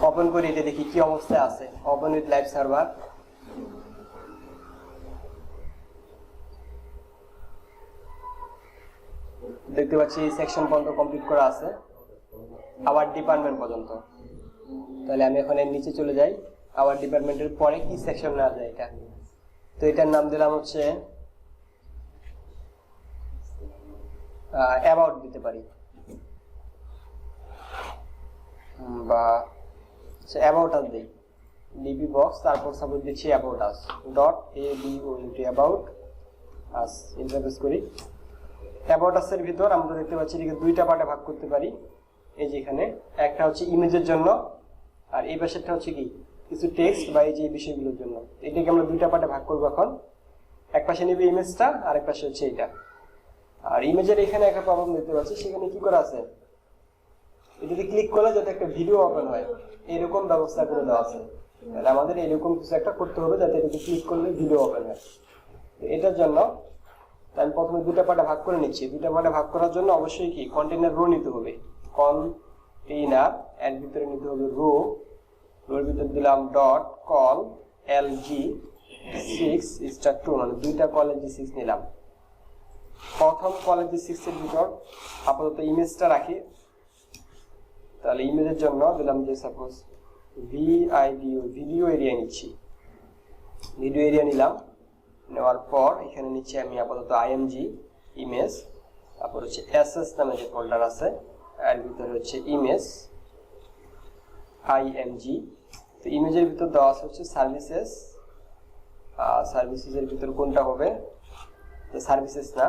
Open করে এটা দেখি কি অবস্থায় আছে। Open with live server. দেখতে পাচ্ছি সেকশন পর্যন্ত কমপ্লিট করা আছে, আবার ডিপার্টমেন্ট পর্যন্ত। তাহলে আমি এখন এর নিচে চলে যাই। আবার ডিপার্টমেন্টের পরে কি সেকশন নেওয়া যায় এটা, তো এটার নাম দিলাম হচ্ছে অ্যাবাউট দিতে পারি, বা অ্যাবাউট আস দিই, ডিবি বক্স, তারপর সাপোজ দিচ্ছি about us dot ABOUT about us. Interface করি। অ্যাবাউট আসের ভিতর আমরা দেখতে পাচ্ছি এটাকে দুইটা পার্টে ভাগ করতে পারি। এই যে এখানে একটা হচ্ছে ইমেজের জন্য, আর এই পাশেরটা হচ্ছে কি কিছু টেক্সট বা এই যে বিষয়গুলোর জন্য। এটাকে আমরা দুইটা পার্টে ভাগ করবো এখন। এক পাশে নেবে ইমেজটা, আর এক পাশে হচ্ছে এইটা। আর ইমেজের এখানে একটা প্রবলেম দেখতে পাচ্ছি, সেখানে কি করা আছে, এটাতে ক্লিক করলে যাতে একটা ভিডিও ওপেন হয় এরকম ব্যবস্থা করে দেওয়া আছে। তাহলে আমাদের এরকম কিছু একটা করতে হবে যাতে এটাতে ক্লিক করলে ভিডিও ওপেন হয়। এটার জন্য আমি প্রথমে দুটা পার্টে ভাগ করে নিচ্ছি। দুটা পার্টে ভাগ করার জন্য অবশ্যই কি কন্টেইনার রো নিতে হবে। কন্টেইনার এর ভিতরে নিতে হবে রো। রোর ভিতরে দিলাম ডট কল LG6 মানে দুইটা কল LG6 নিলাম। প্রথম কল LG6 এর ভিতর আপাতত ইমেজটা রাখি। তাহলে ইমেজের জন্য দিলাম যে সাপোজ VIDO ভিডিও এরিয়া নিচ্ছি। ভিডিও এরিয়া নিলাম। নেওয়ার পর এখানে নিচে আমি আপাতত IMG ইমেজ, তারপর হচ্ছে SS নামে যে ফোল্ডার আছে এর ভিতরে হচ্ছে ইমেজ IMG। তো ইমেজের ভিতর দেওয়া আছে হচ্ছে সার্ভিসেস। সার্ভিসেসের ভিতর কোনটা হবে, তো সার্ভিসেস না,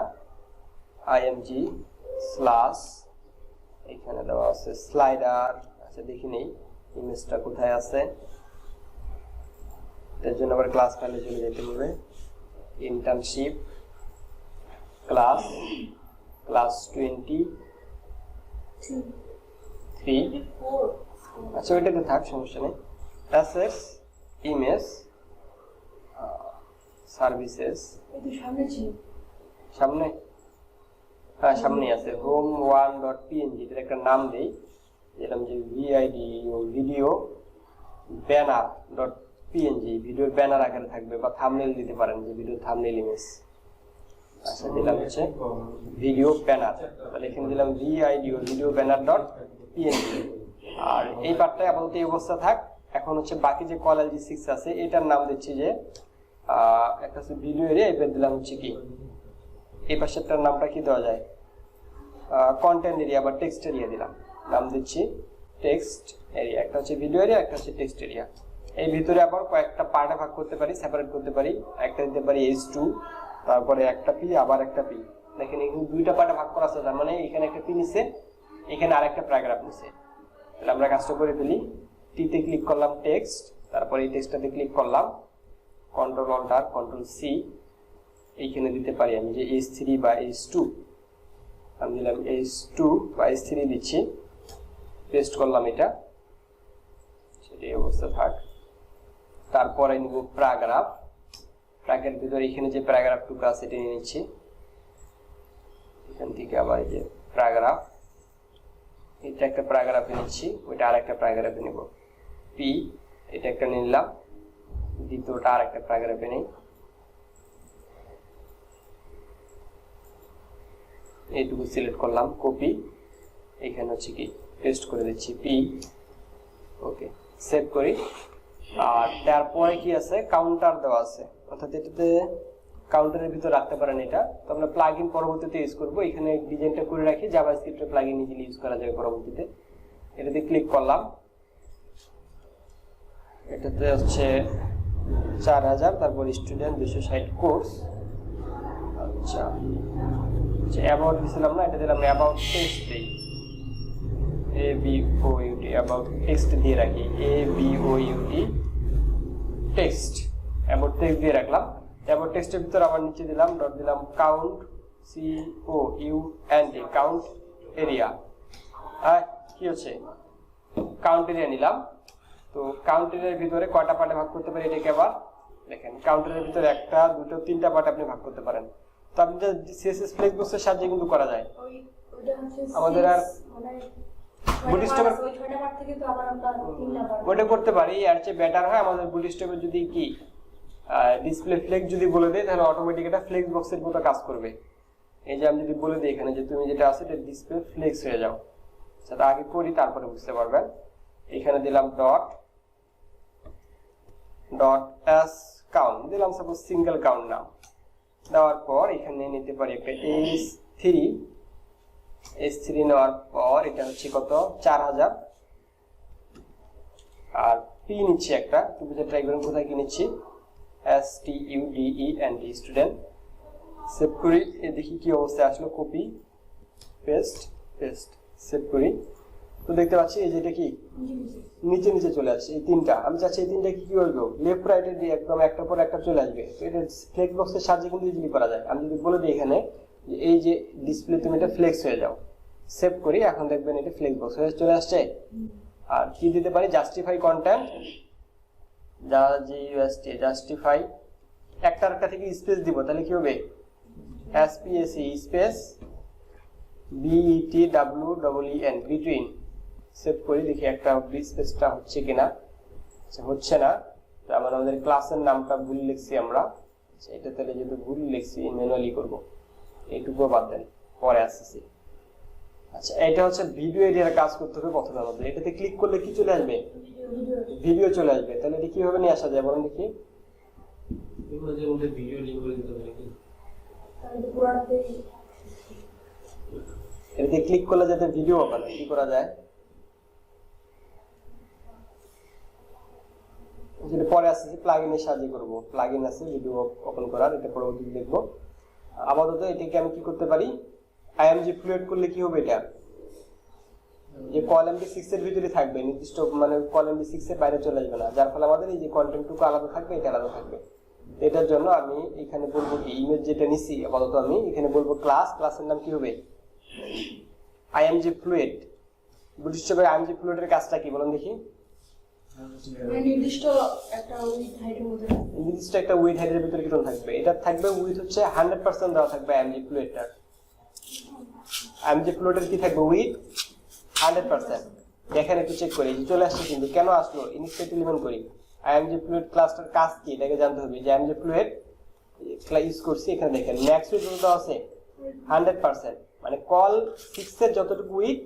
IMG স্ল্যাশ এখানে দেওয়া আছে স্লাইডার। আচ্ছা দেখি নেই ইমেজটা কোথায় আছে। এর জন্য আবার ক্লাস ফাইলে চলে যেতে হবে। Internship class 23। আচ্ছা ওইটাতে থাক, সমস্যা নেই। অ্যাসেটস ইমেজ সার্ভিসেস সামনে, হ্যাঁ সামনেই আছে। home1.png এর একটা নাম দেই, যেরকম যে ভিডিও ব্যানার ডট PNG, ভিডিওর ব্যানার আকারে থাকবে, বা থাম্বনেল দিতে পারেন যে ভিডিও থাম্বনেল ইমেজ। আচ্ছা দিলাম হচ্ছে ভিডিও ব্যানার। তাহলে এখানে দিলাম ভিডিও ব্যানার ডট PNG। আর এই পার্টটাই আপাতত এই অবস্থা থাক। এখন হচ্ছে বাকি যে কল LG6 আছে এটার নাম দিচ্ছি যে একটা হচ্ছে ভিডিও এরিয়া, এবার দিলাম হচ্ছে কি এই পাশেরটার নামটা কি দেওয়া যায়, কন্টেন্ট এরিয়া বা টেক্সট এরিয়া দিলাম। নাম দিচ্ছি টেক্সট এরিয়া। একটা হচ্ছে ভিডিও এরিয়া, একটা হচ্ছে টেক্সট এরিয়া। এই ভিতরে আবার কয়েকটা পার্টে ভাগ করতে পারি, সেপারেট করতে পারি। একটা দিতে পারি H2, তারপরে একটা P, আবার একটা P। দেখেন এখানে দুইটা পার্টে ভাগ করা আছে, তার মানে এখানে একটা P নিছে, এখানে আরেকটা প্যারাগ্রাফ নিছে। তাহলে আমরা কাজটা করে ফেলি। টিতে ক্লিক করলাম টেক্সট, তারপরে এই টেক্সটটাতে ক্লিক করলাম, Ctrl+Alt+C। এইখানে দিতে পারি আমি যে H3 বা H2। আমি দিলাম H2 বা H3 দিচ্ছি, পেস্ট করলাম এটা, সেটাই অবস্থা থাক। তারপরে নিব প্যারাগ্রাফ। প্যাকের ভিতরে এখানে যে প্যারাগ্রাফটুকু আছে এটা নিয়ে নিচ্ছি। এখান থেকে আবার এই যে প্যারাগ্রাফ, এটা একটা প্যারাগ্রাফে নিচ্ছি, ওইটা আরেকটা প্যারাগ্রাফে নিব। P এটা একটা নিলাম, দ্বিতীয়টা আরেকটা প্যারাগ্রাফে নেই। এইটুকু সিলেক্ট করলাম, কপি, এখানে হচ্ছে কি পেস্ট করে দিচ্ছি P। ওকে, সেভ করি। আর তারপরে কি আছে, কাউন্টার দেওয়া আছে, অর্থাৎ এটাতে কাউন্টারের ভিতর রাখতে পারেন। এটা তো আমরা প্লাগইন পরবর্তীতে ইউজ করব। এখানে ডিজাইনটা করে রাখি, জাভাস্ক্রিপ্টের প্লাগইন ইজিলি ইউজ করা যাবে পরবর্তীতে। এটাতে ক্লিক করলাম, এটাতে হচ্ছে 4000, তারপর স্টুডেন্ট 260 কোর্স। আচ্ছা অ্যাবাউট দিছিলাম না, এটা দিলাম অ্যাবাউট টেক্সট দেই, ABOUT অ্যাবাউট টেক্সট দিয়ে রাখি, ABOUT টেক্সট, অ্যাবাউট টেক্সট দিয়ে রাখলাম। অ্যাবাউট টেক্সটের ভিতর আবার নিচে দিলাম ডট দিলাম কাউন্ট, COUNT কাউন্ট এরিয়া। কি হচ্ছে কাউন্ট এরিয়া নিলাম। তো কাউন্ট এরিয়ার ভিতরে কয়টা পার্টে ভাগ করতে পারি এটাকে আবার দেখেন। কাউন্টারের ভিতরে একটা, দুটো, তিনটা পার্টে আপনি ভাগ করতে পারেন। তো আপনি CSS ফ্লেক্সবক্সের সাহায্যে কিন্তু করা যায়। আমাদের আর বুটস্ট্র্যাপের ওই 6টা পার্ট থেকে তো আবার আমরা 3টা পার্ট ওটা করতে পারি, এর চেয়ে বেটার হয় আমাদের বুটস্ট্র্যাপের যদি কি ডিসপ্লে ফ্লেক্স যদি বলে দেই তাহলে অটোমেটিক এটা ফ্লেক্স বক্সের মতো কাজ করবে। এই যে আমি যদি বলে দিই এখানে যে তুমি যেটা আছে এটা ডিসপ্লে ফ্লেক্স হয়ে যাও, সেটা আগে করি তারপরে বুঝতে পারবেন। এখানে দিলাম ডট এস কাউন্ট দিলাম, সাপোজ সিঙ্গেল কাউন্ট নাম দেওয়ার পর এখানে নিতে পারি একটা S3 নেওয়ার পর এটা হচ্ছে কত 4000, আর পি নিচ্ছি একটা, তুমি যে ট্রাই করেন কোথায় কি নিচ্ছি STUDENT স্টুডেন্ট। সেভ করি, দেখি কি অবস্থায় আসলো, কপি পেস্ট সেভ করি। তো দেখতে পাচ্ছি এই যে এটা কি নিচে নিচে চলে আসছে এই তিনটা। আমি চাচ্ছি এই তিনটা কি করবো লেফট রাইটে দিয়ে একদম একটার পর একটা চলে আসবে। তো এটা ফ্লেক্স বক্সের সাহায্যে কিন্তু ইজিলি করা যায়। আমি যদি বলে দিই এখানে যে এই যে ডিসপ্লে তুমি এটা ফ্লেক্স হয়ে যাও, সেভ করি, এখন দেখবেন এটা ফ্লেক্স বক্স হয়ে চলে আসছে। আর কি দিতে পারি জাস্টিফাই কন্টেন্ট, জাস্টিফাই একটার থেকে স্পেস দিব, তাহলে কি হবে SPACE space BETWEEN between. Save করি, দেখি একটা স্পেসটা হচ্ছে কিনা, হচ্ছে না। তারপর আমাদের ক্লাসের নামটা ভুল লিখছি আমরা, এটা তাহলে যদি ভুল লিখছি ম্যানুয়ালি করব, এইটুকু বাদ দেন, পরে আসতেছি। আচ্ছা, এটা হচ্ছে ভিডিও এডিটর কাজ করতে হবে প্রথমে আমাদের। এটাতে ক্লিক করলে কি চলে আসবে ভিডিও চলে আসবে। তাহলে এটা কিভাবে নিয়ে আসা যায় বলেন দেখি। ভিডিও লিংক করে দিতে হবে নাকি? তাহলে পুরোটাতে এটাতে ক্লিক করলে যাতে ভিডিও ওপেন হয়, কি করা যায় যেটা পরে আসছে প্লাগইনের সাহায্যে করব। প্লাগইন আছে ভিডিও ওপেন করার, এটা পরবর্তীতে দেখব। আপাতত এটাকে আমি কি করতে পারি IMG ফ্লুয়েড করলে কি হবে, এটা যে কলাম বি 6 এর ভিতরে থাকবে, নির্দিষ্ট মানে কলাম বি 6 এর বাইরে চলে আসবে না, যার ফলে আমাদের এই যে কন্টেন্টটুকু আলাদা থাকবে, এটা আলাদা থাকবে। এটার জন্য আমি এখানে বলবো কি ইমেজ যেটা নিছি আপাতত আমি এখানে বলবো ক্লাসের নাম কি হবে IMG ফ্লুয়েড। বুটস্ট্র্যাপের IMG ফ্লুয়েডের কাজটা কি বলেন দেখি। নির্দিষ্ট একটা উইথ হাইটের মধ্যে নির্দিষ্ট একটা উইথ হাইটের ভিতরে কিরকম থাকবে, এটা থাকবে উইথ হচ্ছে 100% দেওয়া থাকবে IMG ফ্লুয়েডটার। IMG ফ্লুয়েডের কি থাকবে উইথ 100%। দেখেন একটু চেক করি, চলে আসছে কিন্তু কেন আসলো, ইনস্ট্যান্ট এলিমেন্ট করি। IMG ফ্লুয়েড ক্লাসটার কাজ কি এটাকে জানতে হবে। যে IMG ফ্লুয়েড ইউজ করছি, এখানে দেখেন ম্যাক্স উইথ কত আছে 100%, মানে কল 6 এর যতটুকু উইথ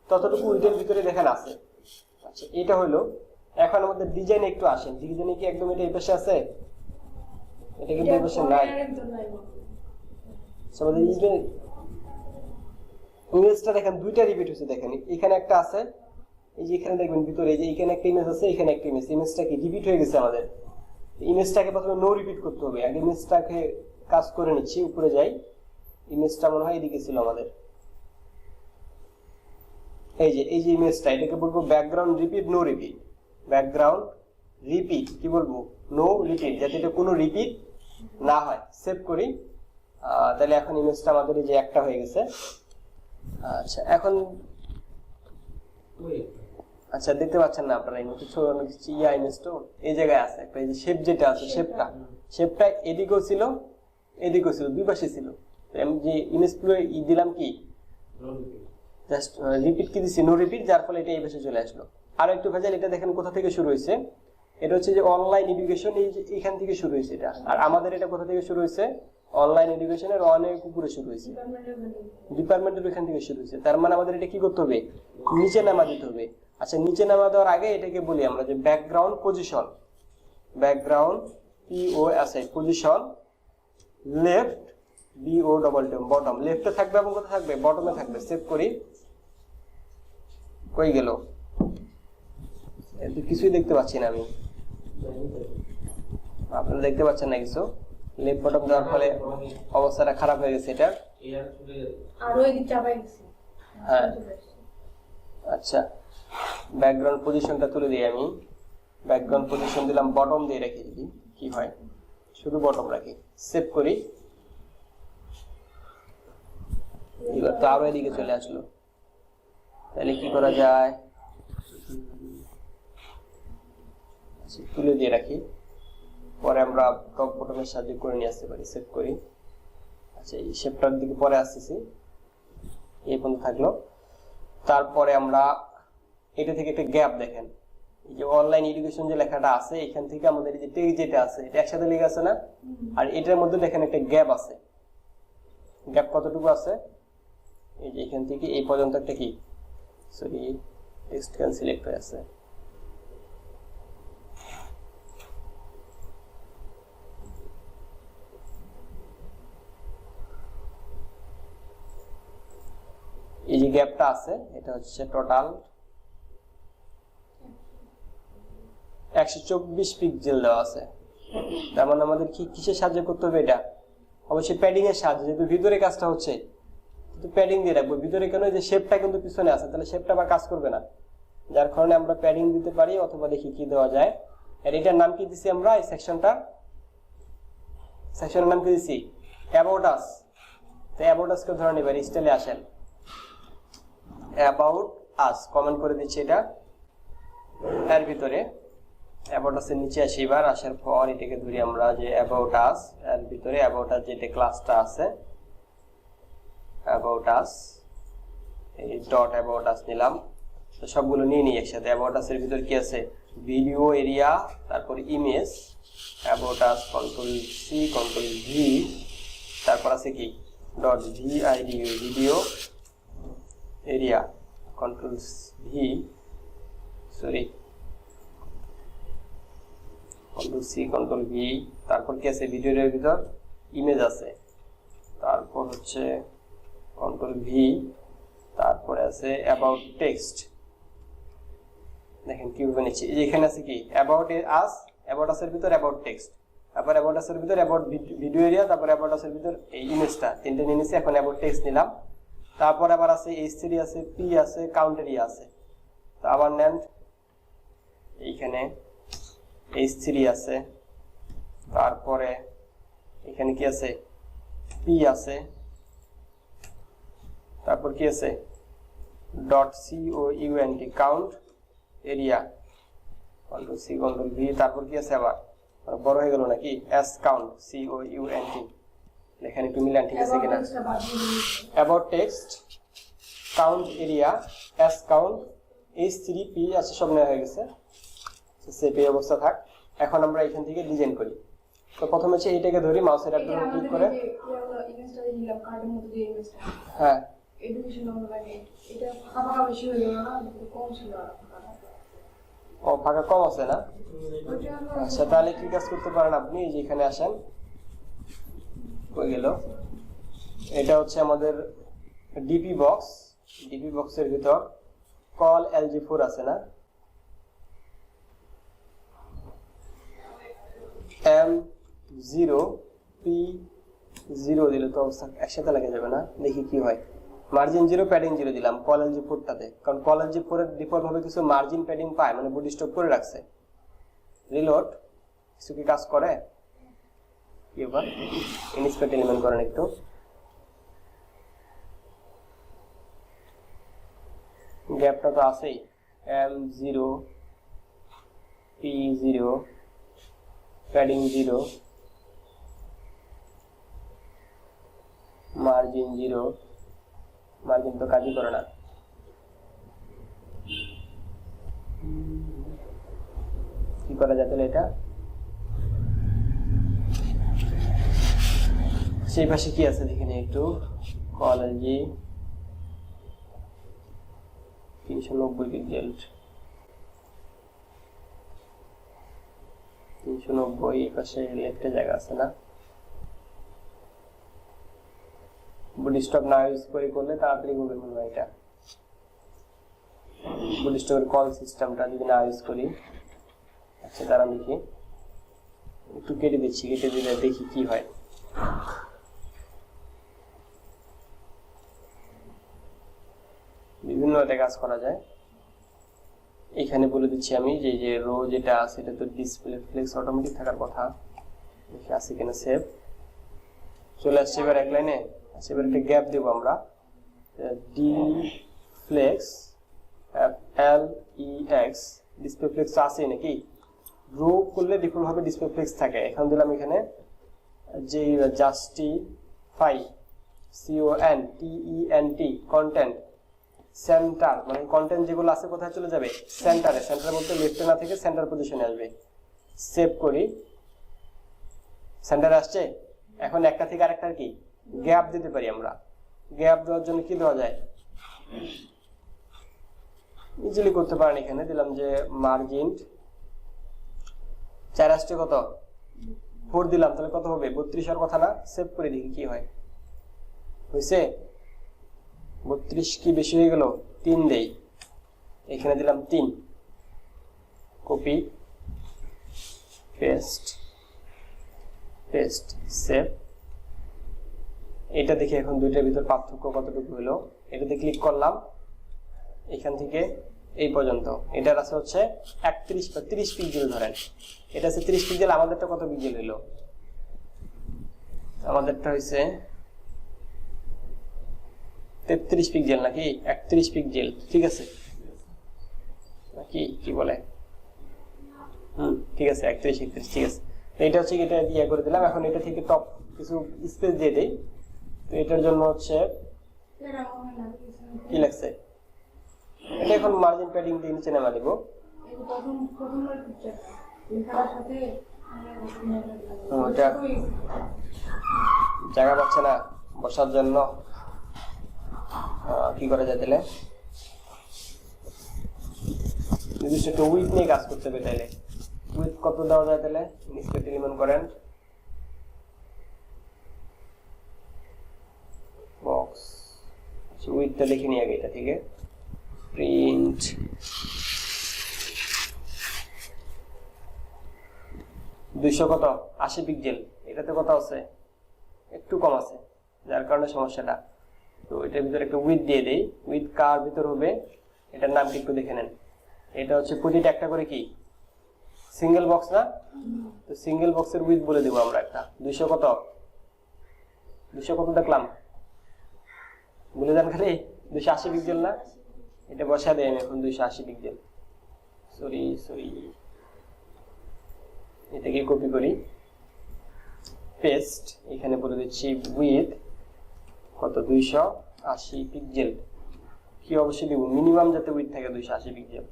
ততটুকু উইথের ভিতরে দেখেন আছে। আচ্ছা, এটা হলো। এখন আমাদের ডিজাইন একটু আসেন, ডিজাইনে কি একদম এটা এই পাশে আছে, এটা কিন্তু এই পাশে নাই। আমাদের ইমেজটা দেখেন দুইটা রিপিট হচ্ছে, দেখেন এখানে একটা আছে, এই যে এখানে দেখবেন ভিতরে এই যে এখানে একটা ইমেজ আছে, এখানে একটা ইমেজ, ইমেজটা কি রিপিট হয়ে গেছে আমাদের। ইমেজটাকে প্রথমে নো রিপিট করতে হবে, আগে ইমেজটাকে কাজ করে নিচ্ছি, উপরে যাই। ইমেজটা মনে হয় এদিকে ছিল আমাদের, এই যে ইমেজটা, এটাকে বলবো background repeat no repeat. Background repeat কি বলবো নো রিপিট, যাতে এটা কোনো রিপিট না হয়। সেভ করি, তাহলে এখন ইমেজটা আমাদের এই যে একটা হয়ে গেছে। আচ্ছা, এখন আচ্ছা দেখতে পাচ্ছেন না আপনারা এই মতো ছোট ইমেজ তো এই জায়গায় আছে একটা, এই যে শেপ যেটা আছে শেপটা এদিকেও ছিল এদিকেও ছিল, দুই পাশে ছিল। তো আমি যে ইমেজ গুলো দিলাম কি জাস্ট রিপিট কি দিছি নো রিপিট, যার ফলে এটা এই পাশে চলে আসলো। আর একটু ভেজাল, এটা দেখেন কোথা থেকে শুরু হয়েছে, এটা হচ্ছে যে অনলাইন এডুকেশন, এই যে এখান থেকে শুরু হয়েছে এটা। আর আমাদের এটা কোথা থেকে শুরু হয়েছে অনলাইন এডুকেশনের অনেক উপরে শুরু হয়েছে, ডিপার্টমেন্টের ওখান থেকে শুরু হয়েছে। তার মানে আমাদের এটা কি করতে হবে নিচে নামা দিতে হবে। আচ্ছা, নিচে নামা দেওয়ার আগে এটাকে বলি আমরা যে background position, background POSI position left BOTM bottom, লেফটে থাকবে এবং কোথায় থাকবে বটমে থাকবে। সেভ করি, কই গেল কিছুই দেখতে পাচ্ছি না আমি, আপনারা দেখতে পাচ্ছেন না কিছু। লেফট বটম দেওয়ার ফলে অবস্থাটা খারাপ হয়ে গেছে এটা, আরো এদিক চাপাই গেছে। হ্যাঁ, আচ্ছা, ব্যাকগ্রাউন্ড পজিশনটা তুলে দিই আমি। ব্যাকগ্রাউন্ড পজিশন দিলাম বটম দিয়ে রাখি, যদি কি হয় শুধু বটম রাখি। সেভ করি, এবার তো আরো এদিকে চলে আসলো। তাহলে কি করা যায়, তুলে দিয়ে রাখি, পরে আমরা টপ বটমের সাহায্যে করে নিয়ে আসতে পারি। সেভ করি। আচ্ছা, এই শেপটার দিকে পরে আসতেছি, এই পর্যন্ত থাকলো। তারপরে আমরা এটা থেকে একটা গ্যাপ দেখেন, এই যে অনলাইন এডুকেশন যে লেখাটা আছে এখান থেকে আমাদের এই যে টেক্সট যেটা আছে এটা একসাথে লেখা আছে না, আর এটার মধ্যে দেখেন একটা গ্যাপ আছে। গ্যাপ কতটুকু আছে, এই যে এখান থেকে এই পর্যন্ত একটা কি সরি টেক্সট ক্যান সিলেক্ট হয়ে আছে। এই যে গ্যাপটা আছে এটা হচ্ছে টোটাল 124 পিক্সেল দেওয়া আছে। তার মানে আমাদের কি কিসের সাহায্য করতে হবে, এটা অবশ্যই প্যাডিং এর সাহায্যে, যেহেতু ভিতরে কাজটা হচ্ছে কিন্তু প্যাডিং দিয়ে রাখবো। ভিতরে কেন, যে শেপটা কিন্তু পিছনে আছে, তাহলে শেপটা আবার কাজ করবে না, যার কারণে আমরা প্যাডিং দিতে পারি। অথবা দেখি কি দেওয়া যায়। আর এটার নাম কি দিছি আমরা, এই সেকশনের নাম কি দিছি, অ্যাবাউট আস। তো অ্যাবাউট আস কে ধরে নেবেন, স্টাইলে আসেন, অ্যাবাউট আস কমেন্ট করে দিচ্ছি এটা। এর ভিতরে অ্যাবাউট আস এর নিচে আসি, এবার আসার পর এটাকে ধরি আমরা যে অ্যাবাউট আস, এর ভিতরে অ্যাবাউট আস যেটা ক্লাসটা আছে অ্যাবাউট আস, এই ডট অ্যাবাউট আস নিলাম। তো সবগুলো নিয়ে নিই একসাথে। অ্যাবাউট আস এর ভিতর কি আছে, ভিডিও এরিয়া, তারপর image, about us control C control V, তারপর আছে কি dot video video area control V sorry control C control V, তারপর কি আছে ভিডিওর ভিতর ইমেজ আছে, তারপর হচ্ছে কন্ট্রোল ভি, তারপরে আছে অ্যাবাউট টেক্সট। দেখেন কিভাবে নিচ্ছি, এই যে এখানে আছে কি অ্যাবাউট আস, অ্যাবাউট আসের ভিতর অ্যাবাউট টেক্সট, তারপর অ্যাবাউট আসের ভিতর অ্যাবাউট ভিডিও এরিয়া, তারপর অ্যাবাউট আসের ভিতর এই ইমেজটা, তিনটে নিয়ে নিচ্ছি। এখন অ্যাবাউট টেক্সট নিলাম, তারপর আবার আছে H3 আছে, পি আছে, কাউন্ট এরিয়া আছে। তো আবার নেন, এইখানে H3 আছে, তারপরে এখানে কি আছে পি আছে, তারপর কি আছে dot COUNT count area control C control V, তারপর কি আছে আবার বড় হয়ে গেল নাকি এস কাউন্ট COUNT। দেখেন একটু মিলান, ঠিক আছে কিনা। About text, count area, S count, H3 P আছে, সব নেওয়া হয়ে গেছে। সেভ এই অবস্থা থাক। এখন আমরা এখান থেকে ডিজাইন করি। তো প্রথমে হচ্ছে এইটাকে ধরি, মাউসের একদম ক্লিক করে, ইমেজটা দিলাম কার্ডের মধ্যে যে ইমেজটা, হ্যাঁ এডুকেশন অনলাইন, এটা ফাঁকা বেশি হয়ে গেল না, কম ছিল ও ফাঁকা কম আছে না। আচ্ছা তাহলে কি কাজ করতে পারেন আপনি, এই যে এখানে আসেন, হয়ে গেল। এটা হচ্ছে আমাদের ডিপি বক্স, ডিপি বক্সের ভিতর কল LG4 আছে না, M0 P0 দিলে তো অবস্থা একসাথে লেগে যাবে না, দেখি কি হয়। মার্জিন 0 প্যাডিং 0 দিলাম কল LG4 টাতে, কারণ কল LG4 এর ডিফল্ট ভাবে কিছু মার্জিন প্যাডিং পায়, মানে বডি স্টপ করে রাখছে। রিলোড কিছু কি কাজ করে, এবার ইনস্পেক্ট এলিমেন্ট করেন একটু, গ্যাপটা তো আছেই, M0 P0 padding 0 margin 0, margin তো কাজই করে না। কি করা যায় তাহলে, এটা সেই পাশে কি আছে দেখে নিই একটু, কল LG 390 পিক্সেল, 390 এই পাশে লেফটে জায়গা আছে না, বডি স্টপ না ইউজ করে করলে তাড়াতাড়ি হবে মনে হয়। এটা বডি স্টপের কল সিস্টেমটা যদি না ইউজ করি, আচ্ছা দাঁড়ান দেখি একটু কেটে দিচ্ছি, কেটে দিলে দেখি কি হয়। বিভিন্ন কাজ করা যায়। এখানে বলে দিচ্ছি আমি যে যে রো যেটা আছে এটা তো ডিসপ্লে ফ্লেক্স অটোমেটিক থাকার কথা, দেখি আছে কিনা। সেভ চলে আসছে এবার এক লাইনে। আচ্ছা এবার একটা গ্যাপ দেব আমরা, D flex LEX display flex আছে নাকি, রো করলে ডিফল্ট ভাবে ডিসপ্লে ফ্লেক্স থাকে। এখন দিলাম এখানে যে জাস্টিফাই CONTENT কন্টেন্ট সেন্টার মানে কন্টেন্ট যেগুলো আছে কোথায় চলে যাবে সেন্টারে সেন্টার বলতে লেফটে না থেকে সেন্টার পজিশনে আসবে সেভ করি সেন্টারে আসছে এখন একটা থেকে আরেকটার কি গ্যাপ দিতে পারি আমরা গ্যাপ দেওয়ার জন্য কি দেওয়া যায় ইজিলি করতে পারেন এখানে দিলাম যে মার্জিন 4 আসছে কত 4 দিলাম তাহলে কত হবে 32 এর কথা না সেভ করে দেখি কি হয় হইছে 32 কি বেশি হয়ে গেল 3 দেই এখানে দিলাম 3 কপি পেস্ট সেভ এটা দেখি এখন দুইটার ভিতর পার্থক্য কতটুকু হলো এটাতে ক্লিক করলাম এখান থেকে এই পর্যন্ত এটার আছে হচ্ছে 31 বা 30 পিক্সেল ধরেন এটা আছে 30 পিক্সেল আমাদেরটা কত পিক্সেল হলো আমাদেরটা হইছে 33 পিক্সেল নাকি 31 পিক্সেল ঠিক আছে নাকি কি বলে ঠিক আছে 31 ঠিক আছে এটা হচ্ছে এটা ইয়া করে দিলাম এখন এটা থেকে টপ কিছু স্পেস দিয়ে দেই তো এটার জন্য হচ্ছে কি লাগছে এটা এখন মার্জিন প্যাডিং দিয়ে নিচে নামা দেব ওটা জায়গা পাচ্ছে না বসার জন্য কি করা যায় তাহলে নির্দিষ্ট একটা উইথ নিয়ে কাজ করতে হবে তাহলে উইথ কত দেওয়া যায় তাহলে নিচে এলিমেন্ট করেন বক্স উইথটা লিখে নিয়ে আগে এটা থেকে প্রিন্ট কত 80 পিক্সেল এটাতে কত আছে একটু কম আছে যার কারণে সমস্যাটা তো এটার ভিতরে একটা উইথ দিয়ে দেই উইথ কার ভিতর হবে এটার নাম কি একটু দেখে নেন এটা হচ্ছে প্রতিটা একটা করে কি সিঙ্গেল বক্স না তো সিঙ্গেল বক্সের উইথ বলে দেব আমরা একটা 200 কত দেখলাম বলে দেন খালি 280 পিক্সেল না এটা বসা দেয় আমি এখন 280 পিক্সেল সরি এটাকে কপি করি পেস্ট এখানে বলে দিচ্ছি উইথ কত 280 পিক্সেল কি অবশ্যই দিব মিনিমাম যাতে উইথ থাকে 280 পিক্সেল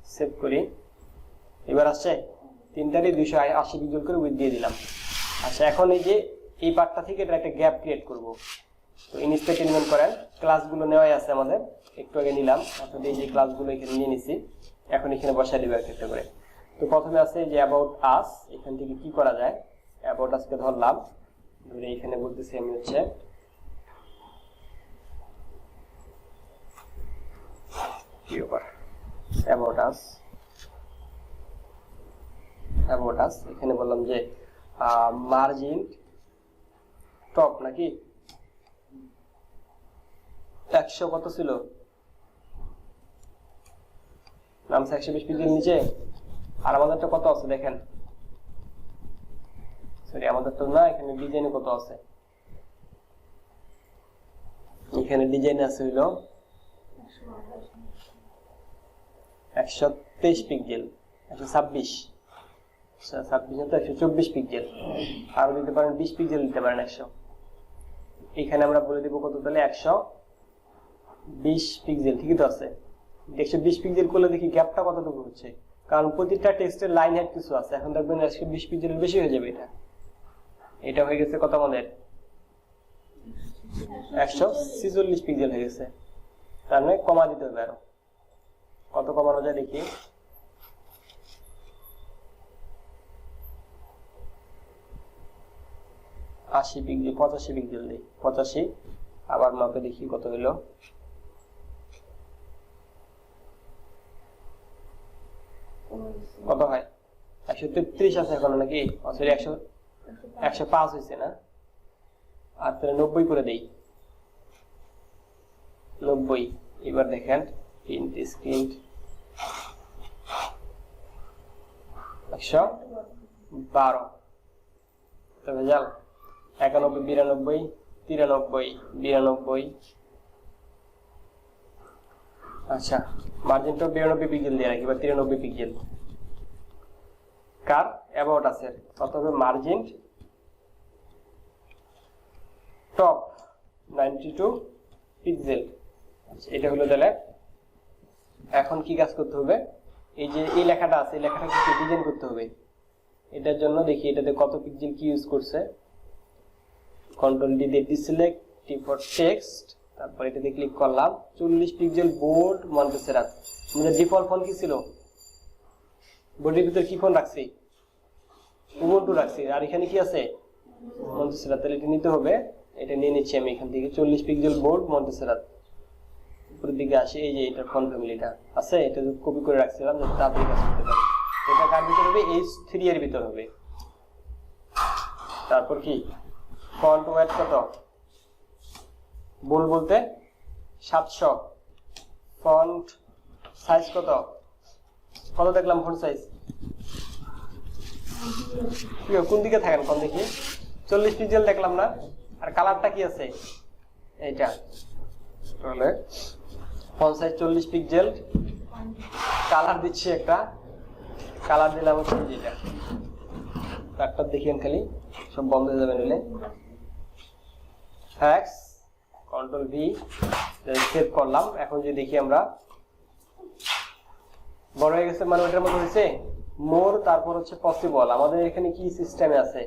সেভ করি এবার আসছে তিনটারই 280 পিক্সেল করে উইথ দিয়ে দিলাম আচ্ছা এখন এই যে এই পার্টটা থেকে এটা একটা গ্যাপ ক্রিয়েট করব তো ইনস্পেক্ট এলিমেন্ট করেন ক্লাসগুলো নেওয়াই আছে আমাদের একটু আগে নিলাম অর্থাৎ এই যে ক্লাসগুলো এখানে নিয়ে নিছি এখন এখানে বসাই দিব একটা করে তো প্রথমে আছে যে অ্যাবাউট আস এখান থেকে কি করা যায় অ্যাবাউট আসকে ধরলাম ধরে এখানে বলতেছি আমি হচ্ছে কি ব্যাপার অ্যাবাউট আস এখানে বললাম যে মার্জিন টপ নাকি 100 কত ছিল নামছে 120 পিক্সেল নিচে আর আমাদেরটা কত আছে দেখেন সরি আমাদের তো না এখানে ডিজাইনে কত আছে এখানে ডিজাইন আছে হলো 123 পিক্সেল 126 তো 124 পিক্সেল আর দিতে পারেন 20 পিক্সেল দিতে পারেন 100 এখানে আমরা বলে দেব কত তাহলে 120 পিক্সেল ঠিকই তো আছে 120 পিক্সেল করলে দেখি গ্যাপটা কতটুকু হচ্ছে কারণ প্রতিটা টেক্সটের লাইন হেড কিছু আছে এখন দেখবেন 120 পিক্সেলের বেশি হয়ে যাবে এটা হয়ে গেছে কত আমাদের 146 পিক্সেল হয়ে গেছে তার মানে কমা দিতে হবে আরো কত কমানো যায় দেখি আশি পিক্সেল 85 পিক্সেল দিই 85 আবার মাপে দেখি কত হলো কত হয় 133 আছে এখন নাকি সরি 105 হয়েছে না আর তাহলে 90 করে দেই 90 এবার দেখেন প্রিন্ট স্ক্রিন 112 তবে যাও 91 92 93 আচ্ছা মার্জিনটা 92 পিক্সেল দিয়ে রাখি বা 93 পিক্সেল কার অ্যাবাউট আছে কত হবে মার্জিন টপ 92 পিক্সেল এটা হলো তাহলে এখন কি কাজ করতে হবে, এই যে এই লেখাটা আছে এই লেখাটাকে ডিজাইন করতে হবে। এটার জন্য দেখি এটাতে কত পিক্সেল কি ইউজ করছে। কন্ট্রোল ডি দিয়ে ডিসেলেক্ট, টি ফর টেক্সট, তারপর এটাতে ক্লিক করলাম 40 পিক্সেল বোল্ড মন্টেসেরাত। আমাদের ডিফল্ট ফন্ট কি ছিল, বোর্ডের ভিতর কি ফন্ট রাখছি, উবুন্টু রাখছি, আর এখানে কি আছে মন্টেসেরাত। তাহলে এটা নিতে হবে, এটা নিয়ে নিচ্ছি আমি এখান থেকে 40 পিক্সেল বোল্ড মন্টেসেরাত। উপরের দিকে আসে এই যে এটার ফন্ট ফ্যামিলিটা আছে, এটা কপি করে রাখছিলাম যাতে তাড়াতাড়ি কাজ করতে পারি। এটা কার ভিতর হবে, H3 এর ভিতর হবে। তারপর কি ফন্ট ওয়েট কত, বোল্ড বলতে 700। ফন্ট সাইজ কত, কত দেখলাম ফন্ট সাইজ, কোন দিকে থাকেন কোন দেখি, 40 পিক্সেল দেখলাম না। আর কালারটা কি আছে এইটা, তাহলে ফন্ট সাইজ 40 পিক্সেল। কালার দিচ্ছি একটা, কালার দিলাম হচ্ছে যেটা, কালারটা দেখেন খালি সব বন্ধ হয়ে যাবে নিলে। হ্যাক্স কন্ট্রোল ভি সেভ করলাম। এখন যদি দেখি আমরা বড় হয়ে গেছে, মানে ওটার মধ্যে হয়েছে মোর, তারপর হচ্ছে পসিবল। আমাদের এখানে কি সিস্টেমে আছে,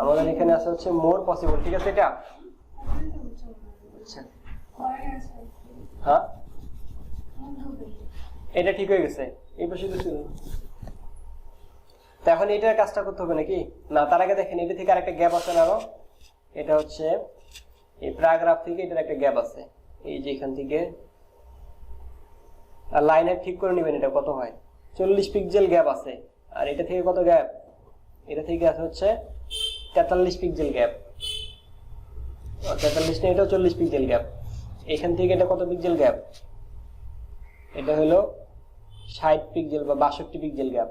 আমাদের এখানে আছে হচ্ছে মোর পসিবল, ঠিক আছে এটা। আচ্ছা হ্যাঁ এটা ঠিক হয়ে গেছে, এই পাশে তো ছিল। তো এখন এটার কাজটা করতে হবে নাকি না, তার আগে দেখেন এটা থেকে আরেকটা গ্যাপ আছে না আরো, এটা হচ্ছে এই প্যারাগ্রাফ থেকে এটার একটা গ্যাপ আছে, এই যে এখান থেকে আর লাইনে ঠিক করে নেবেন এটা কত হয়, 40 পিক্সেল গ্যাপ আছে। আর এটা থেকে কত গ্যাপ, এটা থেকে আছে হচ্ছে 43 পিক্সেল গ্যাপ, 43 না এটাও 40 পিক্সেল গ্যাপ। এখান থেকে এটা কত পিক্সেল গ্যাপ, এটা হলো 60 পিক্সেল বা 62 পিক্সেল গ্যাপ।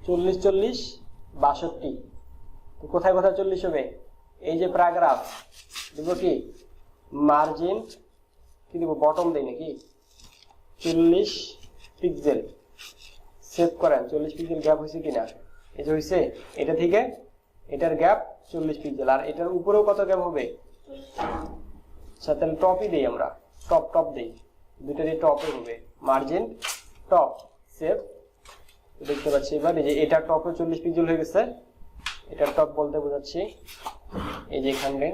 40 40 62, তো কোথায় কোথায় 40 হবে, এই যে প্যারাগ্রাফ দিব কি মার্জিন কি দিব, বটম দেই নাকি 40 পিক্সেল, সেভ করেন। 40 পিক্সেল গ্যাপ হয়েছে কিনা, এই যে হয়েছে, এটা থেকে এটার গ্যাপ 40 পিক্সেল। আর এটার উপরেও কত গ্যাপ হবে, আচ্ছা তাহলে টপই দেই আমরা, টপ টপ দেই, দুটারই টপে হবে, মার্জিন টপ, সেভ। দেখতে পাচ্ছি এবার এই যে এটার টপে 40 পিক্সেল হয়ে গেছে, এটার টপ বলতে বোঝাচ্ছি এই যে এখানে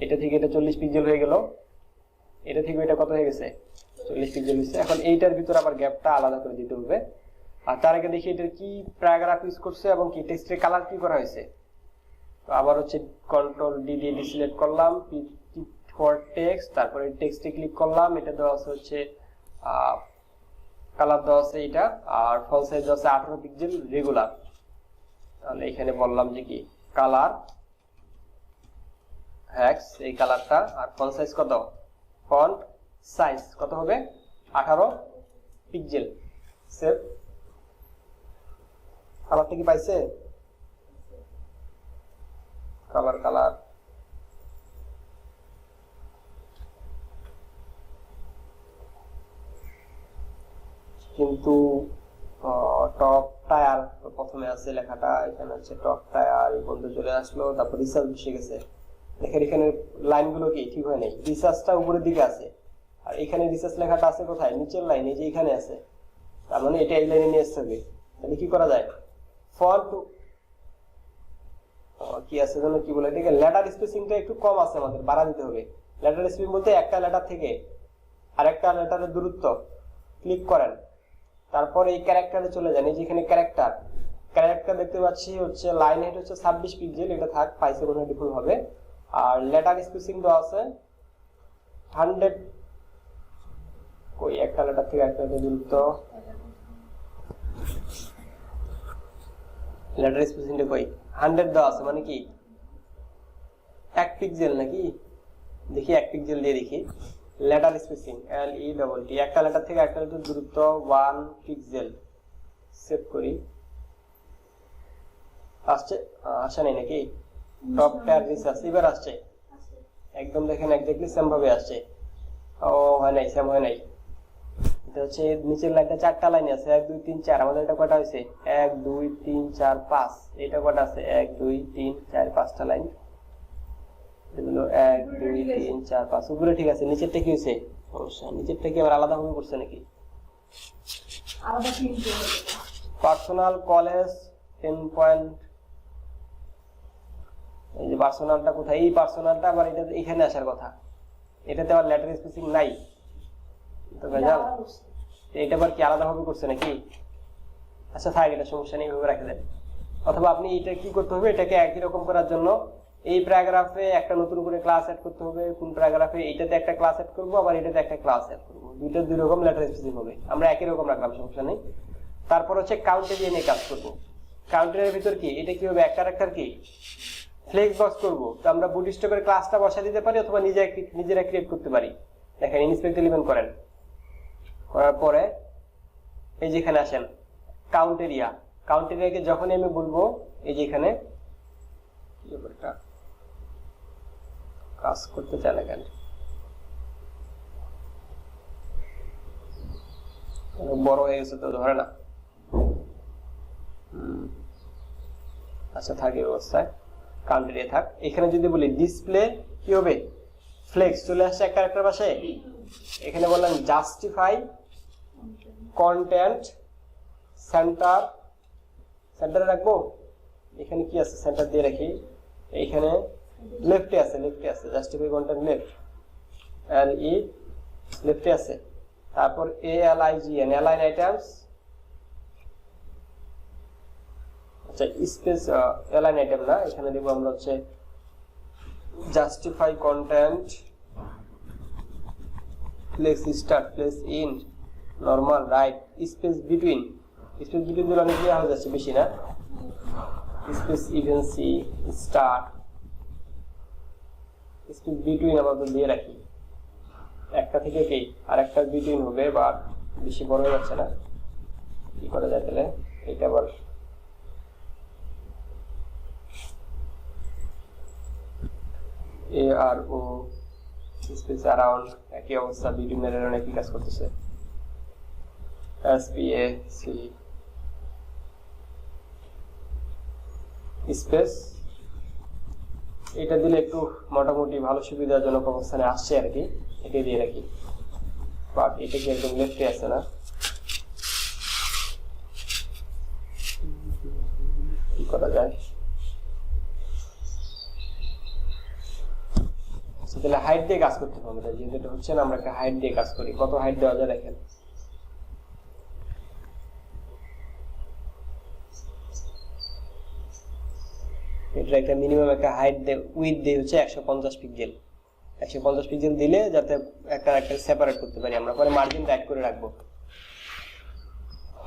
এটা থেকে এটা 40 পিক্সেল হয়ে গেল, এটা থেকে এটা কত হয়ে গেছে 40 পিক্সেল হয়েছে। এখন এইটার ভিতর আবার গ্যাপটা আলাদা করে দিতে হবে। আর তার আগে দেখি এটার কি প্যারাগ্রাফ ইউজ করছে এবং কি টেক্সটের কালার কি করা হয়েছে। তো আবার হচ্ছে কন্ট্রোল ডি দিয়ে ডিসিলেক্ট করলাম, ফর টেক্সট, তারপরে টেক্সটে ক্লিক করলাম, এটা দেওয়া আছে হচ্ছে কালার দেওয়া আছে এটা, আর ফন্ট সাইজ দেওয়া আছে 18 পিক্সেল রেগুলার। তাহলে এখানে বললাম যে কি কালার হ্যাক্স এই কালারটা, আর ফন্ট সাইজ কত, ফন্ট সাইজ কত হবে 18 পিক্সেল, সেভ। কালারটা কি পাইছে, কালার কালার কিন্তু টপ টায়ার প্রথমে আছে লেখাটা, এখানে হচ্ছে টপ টায়ার, এই পর্যন্ত চলে আসলো, তারপর রিসার্চ বসে গেছে। দেখেন এখানে লাইনগুলো কি ঠিক হয় নাই, রিসার্চটা উপরের দিকে আছে, আর এখানে রিসার্চ লেখাটা আছে কোথায়, নিচের লাইনে, যে এখানে আছে। তার মানে এটা এই লাইনে নিয়ে আসতে হবে। তাহলে কি করা যায়, ফন্ট কি আছে যেন কি বলে, দেখেন লেটার স্পেসিংটা একটু কম আছে, আমাদের বাড়া দিতে হবে। লেটার স্পেসিং বলতে একটা লেটার থেকে আরেকটা লেটারের দূরত্ব, ক্লিক করেন, তারপর এই ক্যারেক্টারে চলে যান, এই যে এখানে ক্যারেক্টার দেখতে পাচ্ছি হচ্ছে লাইন হেড হচ্ছে 26 পিক্সেল, এটা থাক, পাইছে কোনো ডিফল্ট হবে। আর লেটার স্পেসিং দেওয়া আছে 100, কই একটা লেটার থেকে একটা দূরত্ব, লেটার স্পেসিংটা কই 100 দেওয়া আছে, মানে কি 1 পিক্সেল নাকি, দেখি 1 পিক্সেল দিয়ে দেখি। লেটার স্পেসিং LETT, একটা লেটার থেকে একটা লেটার দূরত্ব 1 পিক্সেল, সেভ করি। আসছে, আসে নাই নাকি, টপ টায়ার রিসার্চ এবার আসছে একদম, দেখেন এক্স্যাক্টলি সেম ভাবে আসছে। ও হয় নাই, সেম হয় নাই, এটা হচ্ছে নিচের লাইনটা 4টা লাইন আছে, 1 2 3 4, আমাদের এটা কয়টা হয়েছে 1 2 3 4 5, এটা কয়টা আছে 1 2 3 4 5টা লাইন, এগুলো 1 2 3 4 5, উপরে ঠিক আছে, নিচেরটা কি হয়েছে সমস্যা নিচেরটা কি আবার আলাদা ভাবে করছে নাকি? আলাদা প্রিন্ট করে পার্সোনাল কলেজ 10 পয়েন্ট, এই যে পার্সোনালটা কোথায়? এই পার্সোনালটা আবার এটা এখানে আসার কথা, এটাতে আবার লেটার স্পেসিং নাই তো ভেজাল। এটা আবার কি আলাদা ভাবে করছে নাকি? আচ্ছা থাক, এটা সমস্যা নেই, এইভাবে রাখে দেন। অথবা আপনি এটা কি করতে হবে, এটাকে একই রকম করার জন্য এই প্যারাগ্রাফে একটা নতুন করে ক্লাস অ্যাড করতে হবে। কোন প্যারাগ্রাফে? এটাতে একটা ক্লাস অ্যাড করব, আবার এটাতে একটা ক্লাস অ্যাড করব, দুইটা দুই রকম লেটার স্পেসিং হবে। আমরা একই রকম রাখলাম, সমস্যা নেই। তারপর হচ্ছে কাউন্টে দিয়ে নিয়ে কাজ করব। কাউন্টারের ভিতর কি এটা কি হবে? এক ক্যারেক্টার কি ফ্লেক্স বক্স করব। তো আমরা বুটস্ট্র্যাপের ক্লাসটা বসা দিতে পারি অথবা নিজেরা ক্রিয়েট করতে পারি। দেখেন ইন্সপেক্ট এলিমেন্ট করেন, করার পরে এই যেখানে আসেন কাউন্ট এরিয়া। কাউন্ট এরিয়াকে যখনই আমি বলবো, এই যে এখানে কাজ করতে চায় না কেন, বড় হয়ে গেছে তো ধরে না। আচ্ছা থাকে অবস্থায় কাউন্ট এরিয়া থাক। এখানে যদি বলি ডিসপ্লে কি হবে? ফ্লেক্স চলে আসছে এক ক্যারেক্টার পাশে। এখানে বললাম জাস্টিফাই কন্টেন্ট সেন্টার, সেন্টারে রাখবো। এখানে কি আছে? সেন্টার দিয়ে রাখি। এইখানে লেফটে আছে, লেফটে আছে justify content left, L E লেফটে আছে। তারপর A L I G N, align items. আচ্ছা স্পেস অ্যালাইন আইটেম না, এখানে দেব আমরা হচ্ছে justify content place start, place in, normal, right, space between. Space between দিলে অনেক ইয়ে হয়ে যাচ্ছে, বেশি না। Space evenly start, space between আমাদের দিয়ে রাখি। একটা থেকে কি আর একটা বিটুইন হবে, বা বেশি বড় হয়ে যাচ্ছে না, কি করা যায় তাহলে? এটা আবার এ আর ও স্পেস অ্যারাউন্ড, একই অবস্থা, বিটুইন এর অনেক কাজ করতেছে। S P A C space, এটা দিলে একটু মোটামুটি ভালো সুবিধাজনক অবস্থানে আসছে আর কি, এটা দিয়ে রাখি। বাট এটা কি একদম লেফটে আছে না, কি করা যায়? তাহলে হাইট দিয়ে কাজ করতে হবে, যেহেতু এটা হচ্ছে না, আমরা একটা হাইট দিয়ে কাজ করি। কত হাইট দেওয়া যায় দেখেন। এটা একটা মিনিমাম একটা হাইট উইথ দিয়ে হচ্ছে 150 পিক্সেল। 150 পিক্সেল দিলে যাতে একটা একটা সেপারেট করতে পারি আমরা, পরে মার্জিনটা অ্যাড করে রাখবো।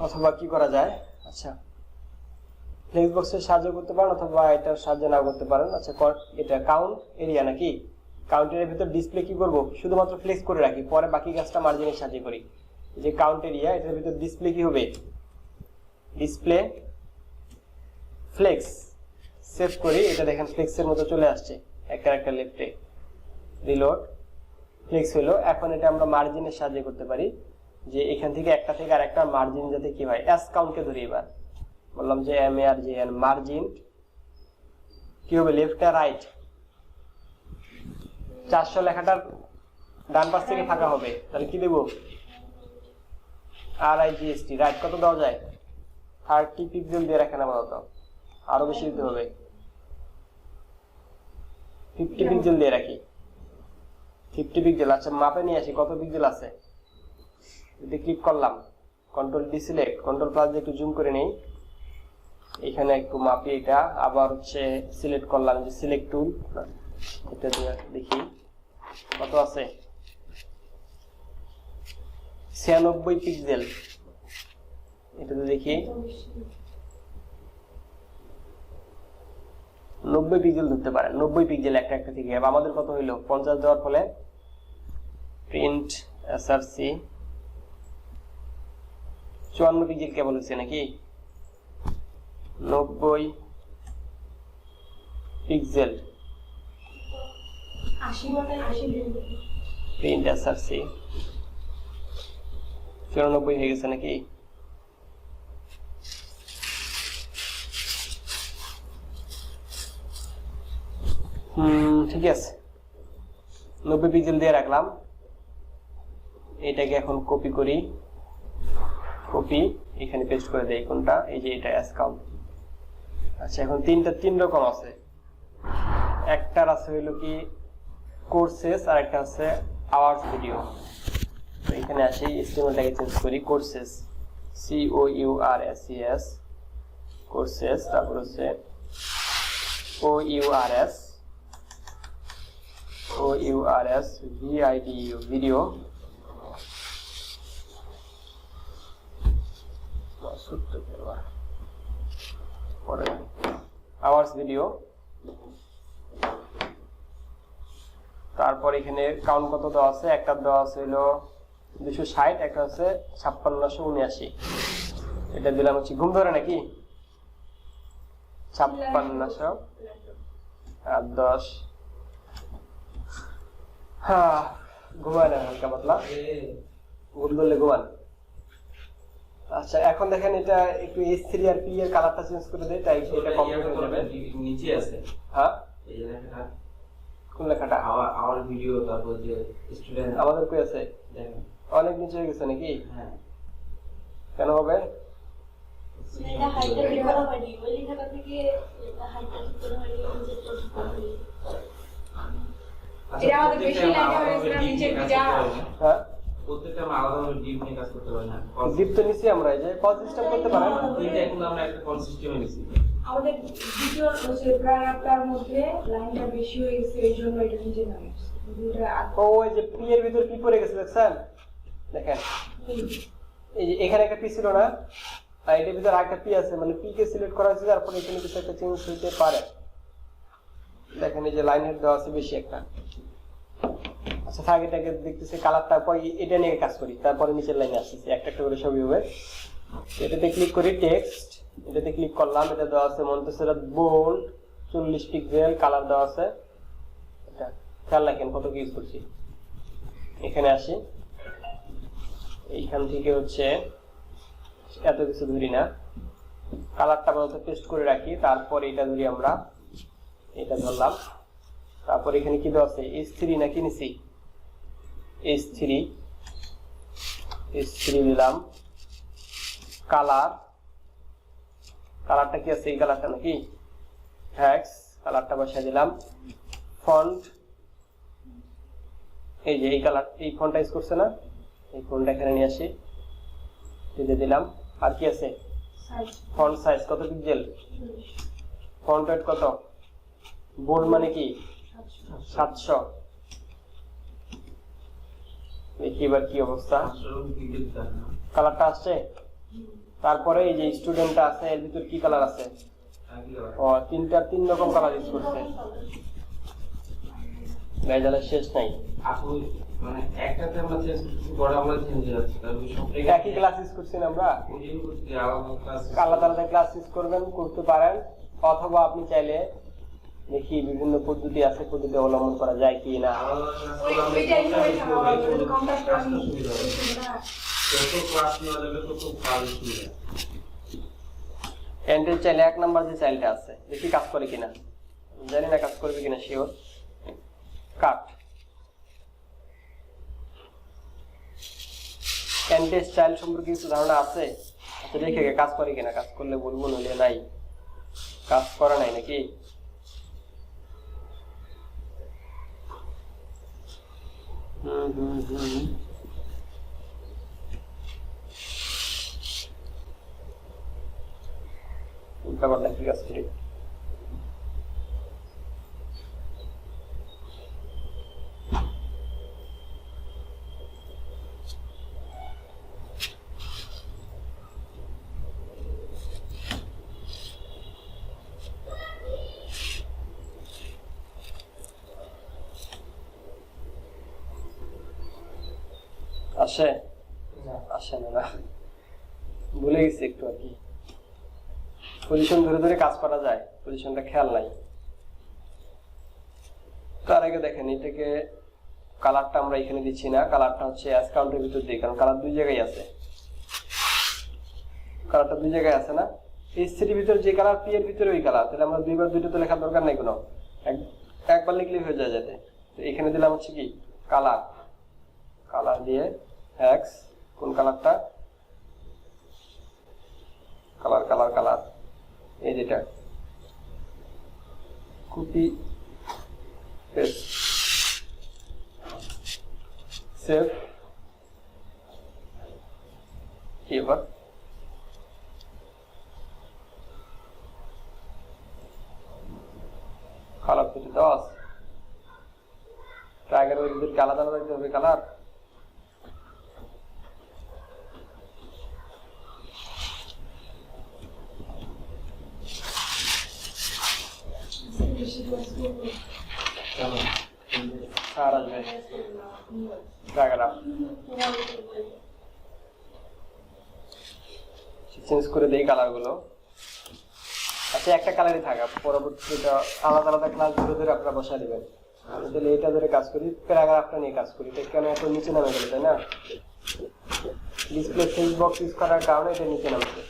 অথবা কি করা যায়? আচ্ছা ফ্লেক্স বক্সের সাহায্য করতে পারেন অথবা এটার সাহায্য না করতে পারেন। আচ্ছা এটা কাউন্ট এরিয়া নাকি? কাউন্টের ভিতর ডিসপ্লে কি করব? শুধুমাত্র ফ্লেক্স করে রাখি, পরে বাকি কাজটা মার্জিনের সাহায্যে করি। যে কাউন্ট এরিয়া, এটার ভিতর ডিসপ্লে কি হবে? ডিসপ্লে ফ্লেক্স সেভ করি। এটা দেখেন ফ্লেক্সের মতো চলে আসছে, এক ক্যারেক্টার লেফটে। রিলোড, ফ্লেক্স হলো। এখন এটা আমরা মার্জিনের সাহায্যে করতে পারি, যে এখান থেকে একটা থেকে আরেকটা মার্জিন যাতে কি হয়, এস কাউন্টকে ধরি। এবার বললাম যে M A R G N, margin কি হবে? লেফট আর রাইট। 400 লেখাটার ডান পাশ থেকে ফাঁকা হবে, তাহলে কি দেবো? আর I G S T, right কত দেওয়া যায়? 30 পিক্সেল দিয়ে রাখেন আপাতত, আরো বেশি দিতে হবে, 50 পিক্সেল দিয়ে রাখি। 50 পিক্সেল। আচ্ছা মাপে নিয়ে আসি কত পিক্সেল আছে। যদি ক্লিক করলাম, control D select, control plus দিয়ে একটু জুম করে নেই, এখানে একটু মাপি। এটা আবার হচ্ছে সিলেক্ট করলাম, যে সিলেক্ট টুল, এটা দিয়ে দেখি কত আছে। 96 পিক্সেল। এটাতে দেখি 90 পিক্সেল ধরতে পারেন। 90 পিক্সেল একটা একটা থেকে। আমাদের কত হইলো? 50 দেওয়ার ফলে প্রিন্ট এসআরসি 54 পিক্সেল কেবল হচ্ছে নাকি? 90 পিক্সেল 80 মানে 80 প্রিন্ট এসআরসি 94 হয়ে গেছে নাকি? ঠিক আছে, 90 পিক্সেল দিয়ে রাখলাম। এটাকে এখন কপি করি, কপি এখানে পেস্ট করে দেই। কোনটা? এই যে এটা অ্যাকাউন্ট। আচ্ছা, এখন তিন রকম আছে। একটার আছে হইলো কি কোর্সেস, আর একটা আছে আওয়ার্স ভিডিও। তো এখানে আসি, HTML-টাকে চেঞ্জ করি, কোর্সেস, COURSES, কোর্সেস, তারপর হচ্ছে OURS VIDEO, video, hours video. তারপর এখানে কাউন্ট কত দেওয়া আছে, একটা দেওয়া আছে হলো 260, একটা আছে 5679। এটা দিলাম হচ্ছে ঘুম ধরে নাকি 5600 আর 10। হ্যাঁ, ঘুমায় না হালকা পাতলা, ঘুম ধরলে ঘুমান। আচ্ছা, এখন দেখেন এটা একটু H3 আর P এর কালারটা চেঞ্জ করে দেই, তাই এটা কমপ্লিট হয়ে যাবে। নিচে আছে, হ্যাঁ, এই যে লেখাটা, কোন লেখাটা? আওয়ার ভিডিও, তারপর যে স্টুডেন্ট আমাদের কই আছে? দেখেন অনেক নিচে হয়ে গেছে নাকি? হ্যাঁ, কেন হবে? এটা হাইটটা ঠিক করা হয়নি, ওই লেখাটা থেকে এটা হাইটটা ঠিক করা হয়নি, নিচেরটা ঠিক করা হয়নি। এটা আমাদের বেশি লেখা হয়েছে না নিচে যা। হ্যাঁ, প্রত্যেকটা আমরা আলাদাভাবে ডিপ নিয়ে কাজ করতে পারি না। ডিপ তো নিচে আমরা এই যে কল সিস্টেম করতে পারেন। কিন্তু এখন আমরা একটা কল সিস্টেমে নিছি। আমাদের ভিডিওর হচ্ছে প্যারাগ্রাফটার মধ্যে লাইনটা বেশি হয়ে গেছে, এই জন্য এটা নিচে নামে আসছে। ওই যে পি এর ভিতর পি পড়ে গেছে, দেখছেন? দেখেন, এই যে এখানে একটা পি ছিল না, আর এটার ভিতর আরেকটা পি আছে, মানে পি কে সিলেক্ট করা হয়েছে, তারপর এখানে কিছু একটা চেঞ্জ হইতে পারে। দেখেন এই যে লাইন হেড দেওয়া আছে বেশি একটা। আচ্ছা, থাক, এটাকে দেখতেছি কালারটা, পরে এটা নিয়ে কাজ করি, তারপরে নিচের লাইনে আসতেছি, একটা একটা করে সবই হবে। এটাতে ক্লিক করি, টেক্সট, এটাতে ক্লিক করলাম, এটা দেওয়া আছে মন্তেসেরাত বোল্ড 40 পিক্সেল, কালার দেওয়া আছে। এটা খেয়াল রাখেন কত কি ইউজ করছি। এখানে আসি, এইখান থেকে হচ্ছে এত কিছু ধরি না, কালারটা বলতে পেস্ট করে রাখি, তারপর এটা ধরি আমরা, এটা ধরলাম। তারপর এখানে কি দেওয়া আছে, H3 নাকি নিছি, H3 দিলাম। কালার, কালারটা কি আছে, এই কালারটা নাকি, হ্যাক্স, কালারটা বসাই দিলাম। ফন্ট, এই যে এই কালার, এই ফন্টটা ইউজ করছে না, এই ফন্টটা এখানে নিয়ে আসি, দিয়ে দিলাম। আর কি আছে, ফন্ট সাইজ কত পিক্সেল, ফন্ট ওয়েট কত, বোল্ড মানে কি 700। দেখি এবার কি অবস্থা, কালারটা আসছে। তারপরে এই যে স্টুডেন্টটা আছে, এর ভিতর কি কালার আছে, ও তিন রকম কালার ইউজ করছে, ভেজালের শেষ নাই। মানে একটাতে আমরা চেঞ্জ করছি, বড় আমরা চেঞ্জ হয়ে যাচ্ছে, তারপর সব একই ক্লাস ইউজ করছি না আমরা, ওইদিন করছি আলাদা ক্লাস, আলাদা আলাদা ক্লাস ইউজ করবেন, করতে পারেন, অথবা আপনি চাইলে দেখি বিভিন্ন পদ্ধতি আছে, পদ্ধতি অবলম্বন করা যায় কি না। আলাদা ক্লাস করলে আমরা যত ক্লাস নেওয়া যাবে তত ভালো সুবিধা। এন্টের চাইলে 1 নাম্বার যে চাইলটা আছে, দেখি কাজ করে কিনা, জানি না কাজ করবে কিনা, শিওর। কাট, এন্টের স্টাইল সম্পর্কে কিছু ধারণা আছে? আচ্ছা, দেখে কাজ করে কিনা, কাজ করলে বলবো, নইলে নাই, কাজ করা নাই নাকি। উল্টাপাল্টা কি কাজ করি, আসে আসে না, ভুলে গেছি একটু আর কি। পজিশন ধরে ধরে কাজ করা যায়, পজিশনটা খেয়াল নাই। তার আগে দেখেন, এটাকে কালারটা আমরা এখানে দিচ্ছি না, কালারটা হচ্ছে অ্যাকাউন্টের ভিতর দিই, কারণ কালার দুই জায়গায় আছে, কালারটা দুই জায়গায় আছে না। H3 ভিতর যে কালার, P এর ভিতরে ওই কালার, তাহলে আমরা দুইবার দুইটাতে লেখার দরকার নাই কোনো, একবার লিখলে হয়ে যায় যাতে। তো এখানে দিলাম হচ্ছে কি কালার, কালার দিয়ে x কোন কালারটা কালার কালার কালার এই যেটা কপি পেস্ট সেভ এবার কালার তো 10 টাইগার ওইদিকে আলাদা আলাদা দিতে হবে কালার সারা যায় টাইগার চেঞ্জ করে দেই কালারগুলো আচ্ছা একটা কালারই থাকা পরবর্তীতে আলাদা আলাদা ক্লাস ধরে আপনারা বসায় দিবেন আমি তাহলে এটা ধরে কাজ করি প্যারাগ্রাফটা নিয়ে কাজ করি এটা কেন এত নিচে নামে গেল তাই না ডিসপ্লে টেক্সট বক্স ইউজ করার কারণে এটা নিচে নামছে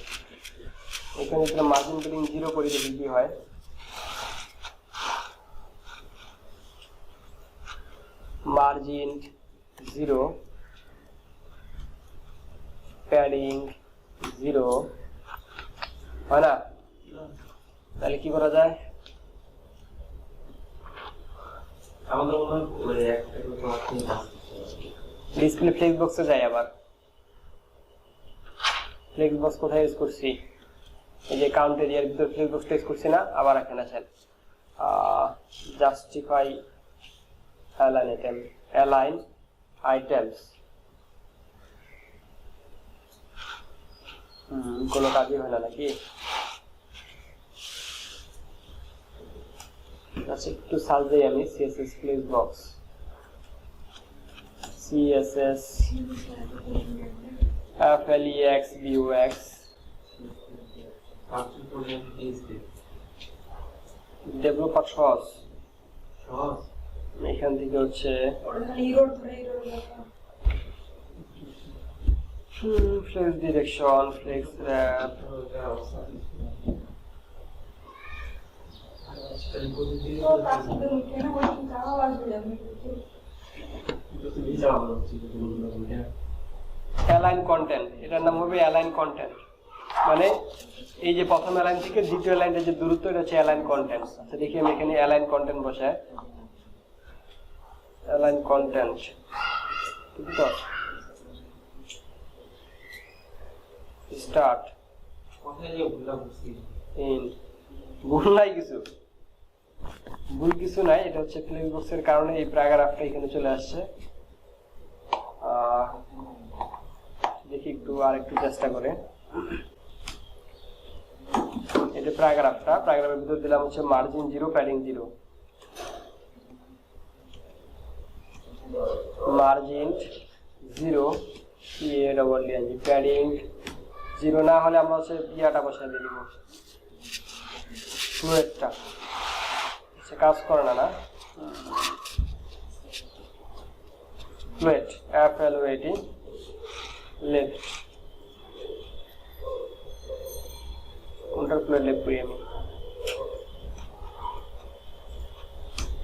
এখানে যদি মার্জিন বিলিং 0 করে দিলে কি হয় মার্জিন 0 প্যাডিং 0 হয় না তাহলে কি করা যায় আমাদের মনে হয় একটা ডিসপ্লে ফ্লেক্স বক্সে যাই আবার ফ্লেক্স বক্স কোথায় ইউজ করছি এই যে কাউন্ট এরিয়ার ভিতর ফ্লেক্স বক্স ইউজ করছি না আবার এখানে আছেন জাস্টিফাই অ্যালাইন আইটেমস কোনো কাজই হয় না নাকি আচ্ছা একটু সার্চ দিই আমি CSS flex box CSS FLEX BUX developer সহজ এখান থেকে হচ্ছে flex direction flex wrap align content এটার নাম হবে অ্যালাইন কন্টেন্ট মানে এই যে প্রথম অ্যালাইন থেকে দ্বিতীয় লাইনের যে দূরত্ব এটা হচ্ছে অ্যালাইন কন্টেন্ট আচ্ছা দেখি আমি এখানে অ্যালাইন কন্টেন্ট বসাই অ্যালাইন কন্টেন্ট ঠিক তো স্টার্ট কোথায় যে ভুলটা বুঝছি ইন ভুল নাই কিছু নাই এটা হচ্ছে ফ্লেক্স বক্সের কারণে এই প্যারাগ্রাফটা এখানে চলে আসছে দেখি একটু আর একটু চেষ্টা করে এটা প্যারাগ্রাফের ভিতর দিলাম হচ্ছে মার্জিন 0 প্যাডিং 0 মার্জিন 0 প্যাডিং 0 না হলে আমরা হচ্ছে ইয়াটা বসাই দিয়ে দিব ফ্লুয়েডটা সে কাজ করে না ফ্লুয়েড FLUED লেফট কোনটার ফ্লুয়েড লেফট করি আমি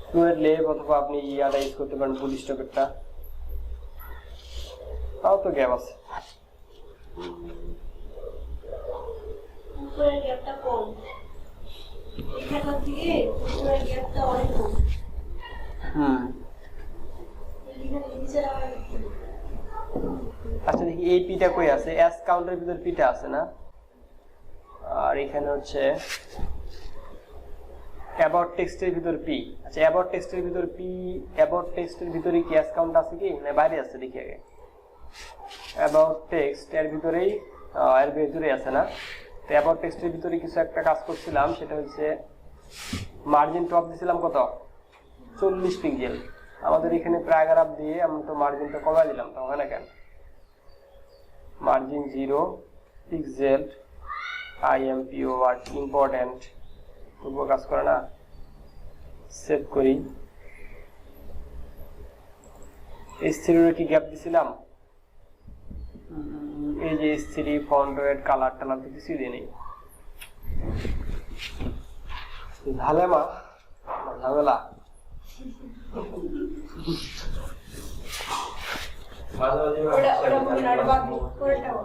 ফ্লুয়েড লেফট অথবা আপনি ইয়াটা ইউজ করতে পারেন ফুল স্টপেরটা তাও তো গ্যাপ আছে উপরের গ্যাপটা কম এখান থেকে উপরের গ্যাপটা অনেক কম আচ্ছা দেখি এই পিটা কই আছে এস কাউন্টারের ভিতর পিটা আছে না আর এখানে হচ্ছে অ্যাবাউট টেক্সটের ভিতর পি আচ্ছা অ্যাবাউট টেক্সটের ভিতর পি অ্যাবাউট টেক্সটের ভিতরে কি এস কাউন্ট আছে কি না বাইরে আছে দেখি আগে অ্যাবাউট টেক্সট এর ভিতরেই এর ভিতরেই আছে না তো অ্যাবাউট টেক্সটের ভিতরে কিছু একটা কাজ করছিলাম সেটা হচ্ছে মার্জিন টপ দিছিলাম কত 40 পিক্সেল আমাদের এখানে প্যারাগ্রাফ দিয়ে আমি তো মার্জিনটা কমাই দিলাম তো হয় না কেন margin 0 pixel IMPO word important তবুও কাজ করে না সেভ করি S3 কি গ্যাপ দিছিলাম এই যে S3 ফন্ট ওয়েট কালার টালার তো কিছুই দিই নেই ঝামেলা মাঝে মাঝে ওটা মনে হয় বাদ পরেরটাও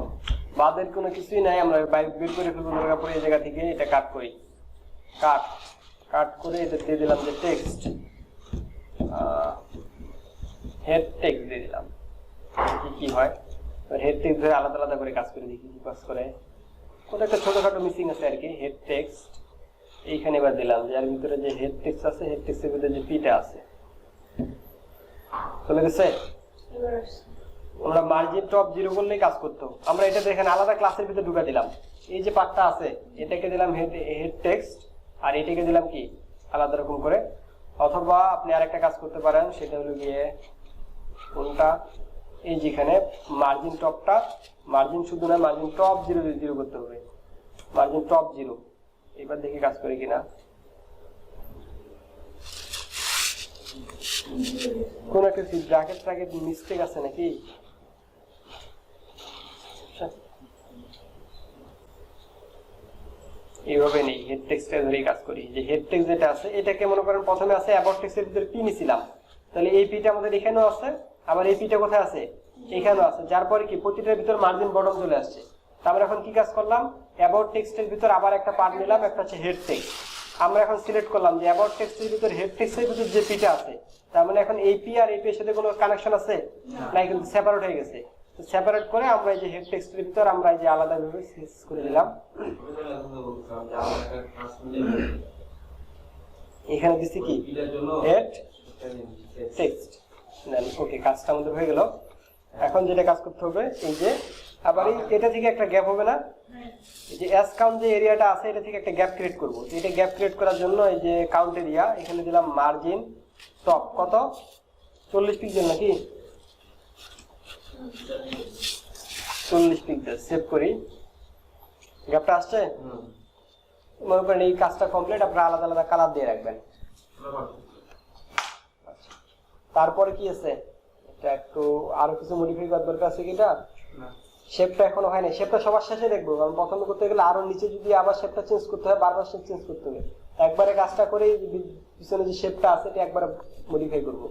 বাদের কোনো কিছুই নাই, আমরা বাইরে বের করে ফেলবো দরকার পড়ে এই জায়গা থেকে এটা কাট করি, কাট করে এটা দিয়ে দিলাম যে টেক্সট, হেড টেক্সট দিয়ে দিলাম। কি হয় হেড টেক্সট ধরে আলাদা আলাদা করে কাজ করে দেখি কি কাজ করে। কোথাও একটা ছোটখাটো মিসিং আছে আর কি। হেড টেক্সট এইখানে এবার দিলাম যে এর ভিতরে যে হেড টেক্সট আছে, হেড টেক্সটের ভিতরে যে পিটা আছে চলে গেছে। এবার আমরা মার্জিন টপ 0 করলেই কাজ করতো। আমরা এটা দেখেন আলাদা ক্লাসের ভিতরে ঢুকা দিলাম। এই যে পার্টটা আছে এটাকে দিলাম হেড টেক্সট, আর এটাকে দিলাম কি আলাদা রকম করে। অথবা আপনি আরেকটা কাজ করতে পারেন, সেটা হলো গিয়ে কোনটা, এই যেখানে মার্জিন টপটা, মার্জিন শুধু না মার্জিন টপ 0 করতে হবে, মার্জিন টপ 0। এবার দেখি কাজ করে কিনা। কোন একটা ব্র্যাকেট মিস্টেক আছে নাকি? এইভাবে নেই, হেড টেক্সটে ধরেই কাজ করি। যে হেড টেক্সট যেটা আছে এটাকে মনে করেন প্রথমে আছে অ্যাবাউট টেক্সটের ভিতরে পি নিছিলাম, তাহলে এই পিটা আমাদের এখানেও আছে, আবার এই পিটা কোথায় আছে এখানেও আছে, যার পরে কি প্রতিটার ভিতর মার্জিন বটম চলে আসছে। আমরা এখন কি কাজ করলাম, অ্যাবাউট টেক্সটের ভিতর আবার একটা পার্ট নিলাম, একটা হচ্ছে হেড টেক্সট। আমরা এখন সিলেক্ট করলাম যে অ্যাবাউট টেক্সটের ভিতর হেড টেক্সটের ভিতর যে পিটা আছে, তার মানে এখন এই পি আর এই পি এর সাথে কোনো কানেকশন আছে না, কিন্তু সেপারেট হয়ে গেছে। তো সেপারেট করে আমরা এই যে হেড টেক্সটের ভিতর আমরা এই যে আলাদা ভাবে সেট করে দিলাম। এখানে দিছি কি হেড টেক্সট। ওকে, কাজটা আমাদের হয়ে গেল। এখন যেটা কাজ করতে হবে, এই যে আবার এটা থেকে একটা গ্যাপ হবে না, এই যে এস কাউন্ট যে এরিয়াটা আছে এটা থেকে একটা গ্যাপ ক্রিয়েট করব। এটা গ্যাপ ক্রিয়েট করার জন্য এই যে কাউন্ট এরিয়া এখানে দিলাম মার্জিন টপ কত 40 পিক্সেল নাকি 40 পিক্সেল। সেভ করি, গ্যাপটা আসছে। মনে করেন এই কাজটা কমপ্লিট, আপনারা আলাদা আলাদা কালার দিয়ে রাখবেন। তারপরে কি আছে, এটা একটু আরো কিছু মডিফাই করার দরকার আছে কিনা। শেপটা এখনো হয় না, শেপটা সবার শেষে দেখবো, কারণ প্রথমে করতে গেলে আরো নিচে যদি আবার শেপটা চেঞ্জ করতে হয়, বারবার শেপ চেঞ্জ করতে হবে। একবারে কাজটা করে পিছনে যে শেপটা আছে এটা একবারে মডিফাই করবো।